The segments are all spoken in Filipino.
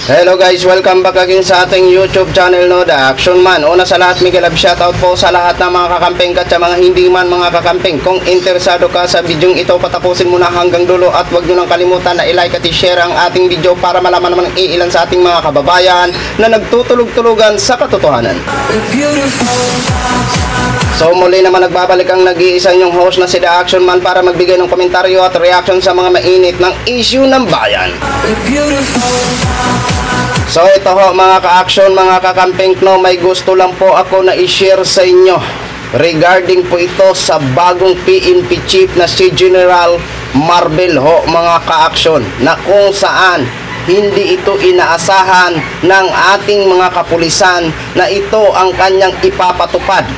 Hello guys, welcome back again sa ating YouTube channel, no, The Action Man. Una sa lahat, Miguel Love, shoutout po sa lahat ng mga kakamping at sa mga hindi man mga kakamping. Kung interesado ka sa video ito, patapusin mo na hanggang dulo at huwag nyo nang kalimutan na i-like at i-share ang ating video para malaman naman ng iilan sa ating mga kababayan na nagtutulog-tulugan sa katotohanan. So muli naman nagbabalik ang nag-iisa nyong host na si The Action Man para magbigay ng komentaryo at reaction sa mga mainit ng issue ng bayan. So ito ho mga ka-action, mga kakamping, no, may gusto lang po ako na i-share sa inyo regarding po ito sa bagong PNP chief na si General Marbel ho mga ka-action, na kung saan hindi ito inaasahan ng ating mga kapulisan na ito ang kanyang ipapatupad.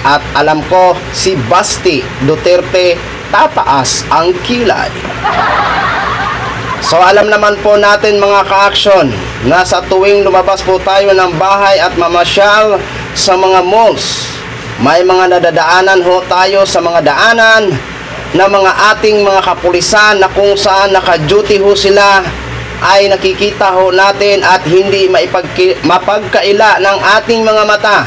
At alam ko si Basti Duterte tataas ang kilay. So alam naman po natin mga ka-action na sa tuwing lumabas po tayo ng bahay at mamasyal sa mga malls, may mga nadadaanan ho tayo sa mga daanan na mga ating mga kapulisan na kung saan naka-duty ho sila, ay nakikita ho natin at hindi mapagkaila ng ating mga mata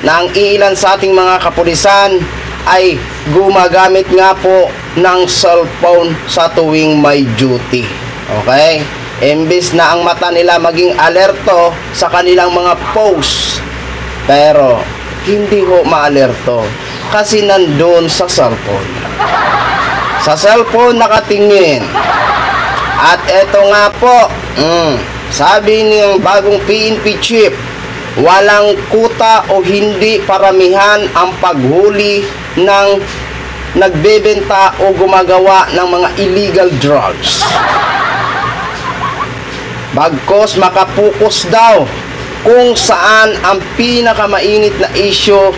na ang ilan sa ating mga kapulisan ay gumagamit nga po ng cellphone sa tuwing may duty. Okay? Imbis na ang mata nila maging alerto sa kanilang mga post, pero hindi ho maalerto kasi nandun sa cellphone. Sa cellphone nakatingin. At eto nga po, sabi niyang bagong PNP chief, walang kuta o hindi paramihan ang paghuli ng nagbebenta o gumagawa ng mga illegal drugs. Bagkos makapokus daw kung saan ang pinakamainit na issue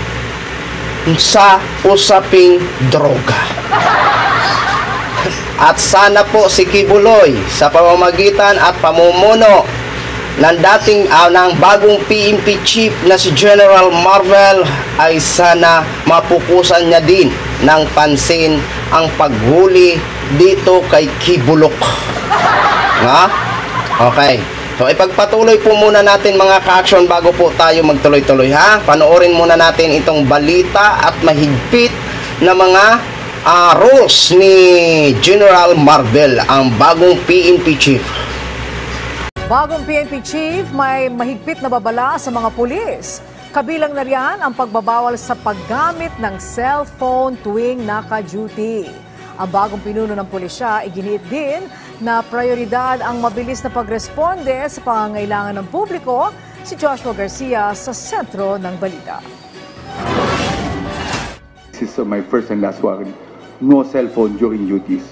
sa usaping droga. At sana po si Kibuloy sa pamamagitan at pamumuno ng dating ng bagong PNP chief na si General Marbel ay sana mapukusan niya din ng pansin ang paghuli dito kay Kibulok. Ha? Okay. So ipagpatuloy po muna natin mga ka-action bago po tayo magtuloy-tuloy, ha. Panoorin muna natin itong balita at mahigpit na mga rules ni General Marbel, ang bagong PNP chief. Bagong PNP chief may mahigpit na babala sa mga pulis. Kabilang na riyan ang pagbabawal sa paggamit ng cellphone tuwing naka-duty. Ang bagong pinuno ng pulisya, iginiit din na prioridad ang mabilis na pagresponde sa pangangailangan ng publiko. Si Joshua Garcia sa sentro ng balita. This is my first and last warning. No cellphone during duties.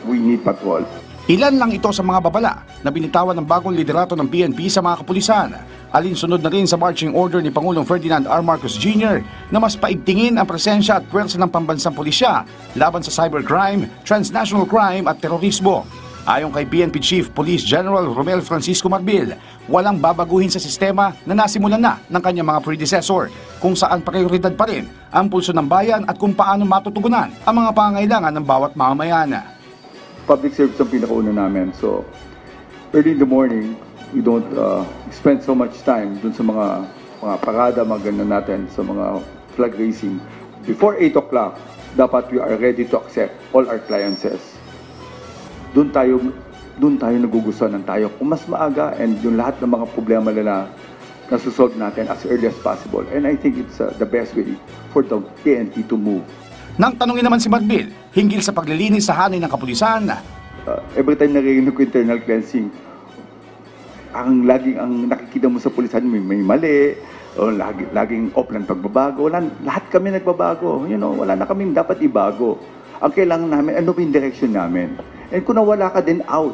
We need patrol. Ilan lang ito sa mga babala na binitawan ng bagong liderato ng PNP sa mga kapulisan. Alinsunod na rin sa marching order ni Pangulong Ferdinand R. Marcos Jr. na mas paigtingin ang presensya at pwersa ng pambansang pulisya laban sa cybercrime, transnational crime at terorismo. Ayon kay PNP Chief Police General Romel Francisco Marbil, walang babaguhin sa sistema na nasimulan na ng kanyang mga predecessor, kung saan prioridad pa rin ang pulso ng bayan at kung paano matutugunan ang mga pangangailangan ng bawat mamamayan. Public service ang pinakauna namin. So, early in the morning, we don't spend so much time dun sa mga parada, mga ganun natin, sa mga flag racing. Before 8 o'clock, dapat we are ready to accept all our clearances. Doon tayo nagugustuhan ng tayo kung mas maaga, and yung lahat ng mga problema nila nasusolve natin as early as possible. And I think it's the best way for the PNP to move. Nang tanungin naman si Marbil hinggil sa paglilinis sa hanay ng kapulisan. Every time narinig ko internal cleansing, ang nakikita mo sa pulisan may mali, o laging offline pagbabago. Lahat kami nagbabago. Wala na kaming dapat ibago. Ang kailangan namin, ano ba yung direction namin? And kung nawala ka din out,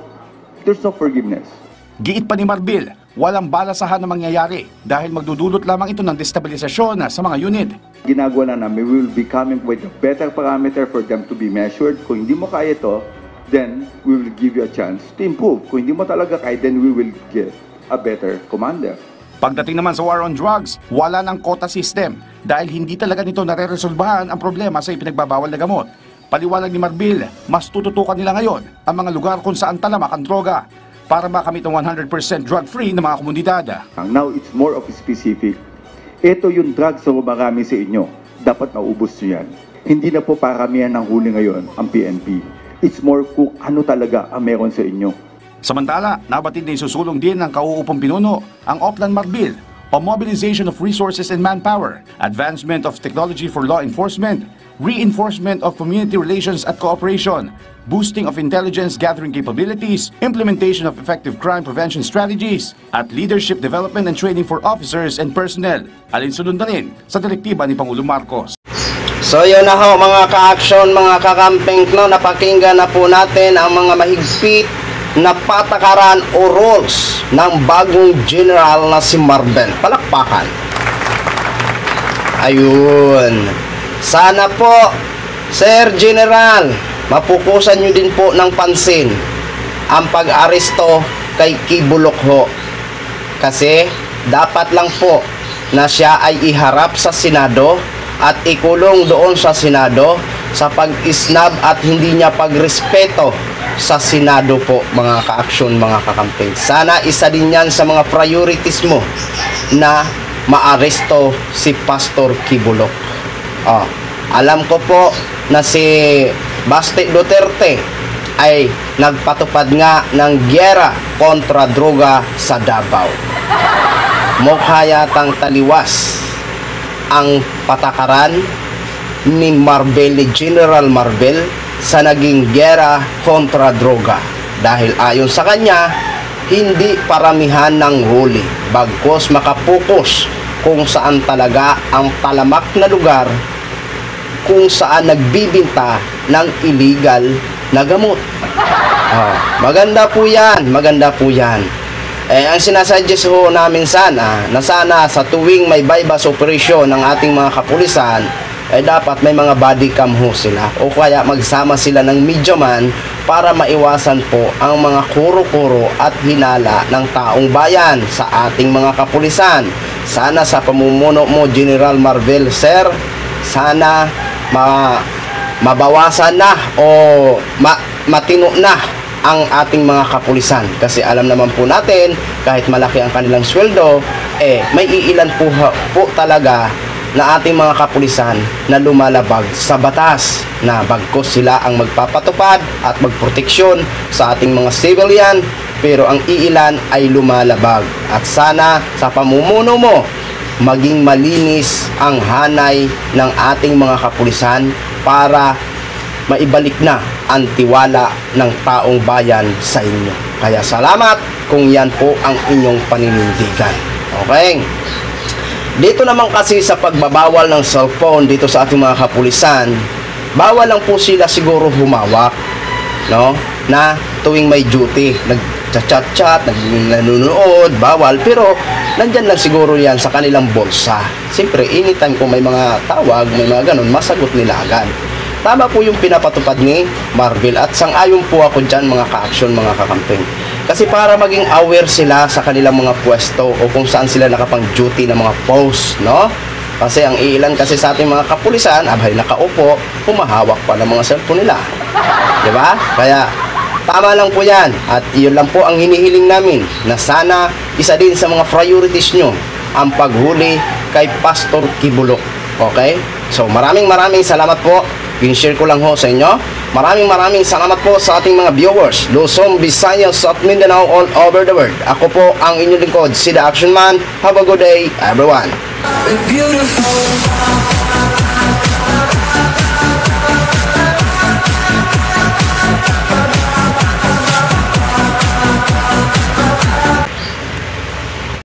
there's no forgiveness. Giit pa ni Marbil, walang balasahan na mangyayari dahil magdudulot lamang ito ng destabilisasyon sa mga unit. Ginagawa na namin, we will be coming with a better parameter for them to be measured. Kung hindi mo kaya ito, then we will give you a chance to improve. Kung hindi mo talaga kaya, then we will get a better commander. Pagdating naman sa war on drugs, wala ng quota system dahil hindi talaga nito nare-resolbahan ang problema sa ipinagbabawal na gamot. Paliwanag ni Marbil, mas tututukan nila ngayon ang mga lugar kung saan talamak ang droga. para makamit ang 100% drug-free na mga komunidad. Now, it's more of specific. Ito yung drugs na marami sa inyo. Dapat naubos nyo yan. Hindi na po paramihan ng huli ngayon ang PNP. It's more kung ano talaga ang meron sa inyo. Samantala, nabatid na isusulong din ng kauupong pinuno ang Oplan Marbil o mobilization of resources and manpower, advancement of technology for law enforcement, reinforcement of community relations at cooperation, boosting of intelligence gathering capabilities, implementation of effective crime prevention strategies, at leadership development and training for officers and personnel. Alinsunod na rin sa direktiba ni Pangulong Marcos. So yun na ho mga ka-action, mga kakamping, no, napakinggan na po natin ang mga mahigpit na patakaran o rules ng bagong general na si Marvel. Palakpakan. Ayun. Sana po, Sir General, mapukusan nyo din po ng pansin ang pag-aresto kay Kibulok ho. Kasi dapat lang po na siya ay iharap sa Senado at ikulong doon sa Senado sa pag-isnab at hindi niya pagrespeto sa Senado po, mga ka-aksyon, mga kakamping. Sana isa din yan sa mga priorities mo na maaresto si Pastor Kibulok. Alam ko po na si Baste Duterte ay nagpatupad nga ng gyera kontra droga sa Davao. Mukha yatang taliwas ang patakaran ni Marvel, ni General Marvel, sa naging gyera kontra droga. Dahil ayon sa kanya, hindi paramihan ng huli, bagkus makapokus kung saan talaga ang talamak na lugar kung saan nagbibinta ng illegal na gamot. Maganda po yan, maganda po yan. Ang sinasuggest ho namin sana, na sana sa tuwing may bypass operation ng ating mga kapulisan, ay dapat may mga body cam ho sila o kaya magsama sila ng media man para maiwasan po ang mga kuro-kuro at hinala ng taong bayan sa ating mga kapulisan. Sana sa pamumuno mo, General Marvel, sir, sana mabawasan na o matino na ang ating mga kapulisan, kasi alam naman po natin kahit malaki ang kanilang sweldo, may iilan po talaga na ating mga kapulisan na lumalabag sa batas, na bagkus sila ang magpapatupad at magproteksyon sa ating mga civilian, pero ang iilan ay lumalabag. At sana sa pamumuno mo maging malinis ang hanay ng ating mga kapulisan para maibalik na ang tiwala ng taong bayan sa inyo. Kaya salamat kung yan po ang inyong paninindigan. Okay? Dito naman kasi sa pagbabawal ng cellphone dito sa ating mga kapulisan, bawal lang po sila siguro humawak, no? Na tuwing may duty, nag-chat-chat, nanonood, bawal, pero nandyan lang siguro yan sa kanilang bulsa. Siyempre, anytime kung may mga tawag, may mga ganun, masagot nila agad. Tama po yung pinapatupad ni Marvel at sang-ayon po ako dyan, mga ka-action, mga kakamping. Kasi para maging aware sila sa kanilang mga pwesto o kung saan sila nakapang-duty ng mga post, no? Kasi ang ilan kasi sa ating mga kapulisan, abay nakaupo, humahawak pa ng mga cellphone nila. Diba? Kaya tama lang po yan. At yun lang po ang hinihiling namin, na sana isa din sa mga priorities nyo ang paghuli kay Pastor Kibulok. Okay? So maraming salamat po. Pin-share ko lang ho sa inyo. Maraming salamat po sa ating mga viewers, Luzon, Visayas at Mindanao all over the world. Ako po ang inyong lingkod, si The Action Man. Have a good day, everyone. Beautiful.